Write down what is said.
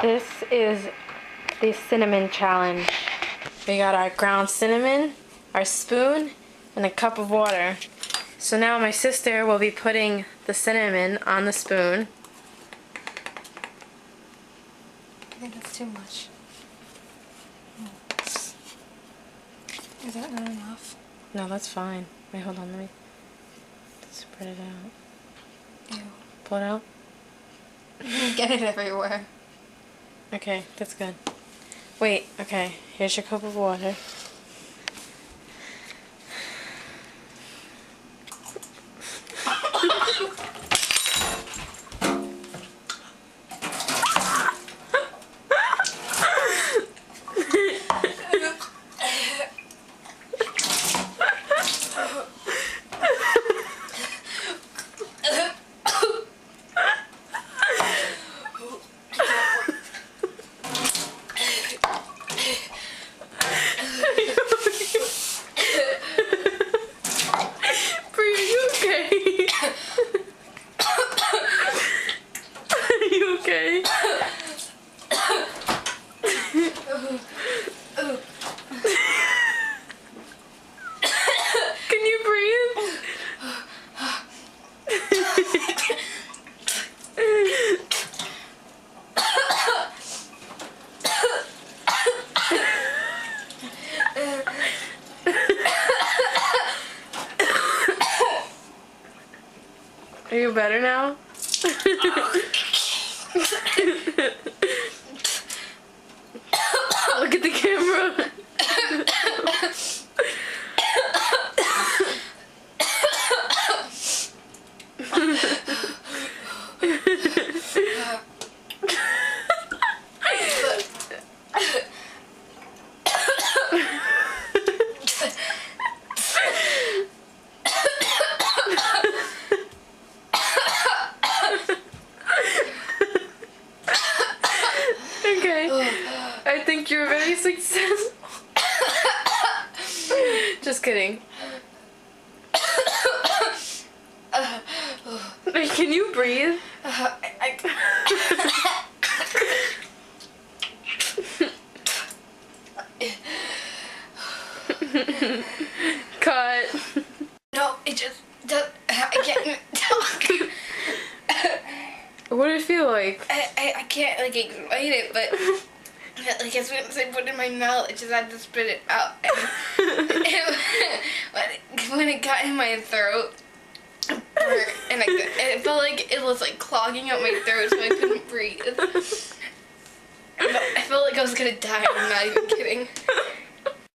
This is the cinnamon challenge. We got our ground cinnamon, our spoon, and a cup of water. So now my sister will be putting the cinnamon on the spoon. I think that's too much. Is that not enough? No, that's fine. Wait, hold on, let me spread it out. Ew. Pull it out? Get it everywhere. Okay, that's good. Wait, okay, here's your cup of water. Okay. Can you breathe? Are you better now? Look at the camera. I think you're very successful. Just kidding. Can you breathe? Cut. No, it just does. I can't talk. What do it feel like? I can't like explain it, but like as soon as I put it in my mouth, I just had to spit it out. But when it got in my throat, it hurt, and it felt like it was like clogging up my throat, so I couldn't breathe. I felt like I was gonna die. I'm not even kidding.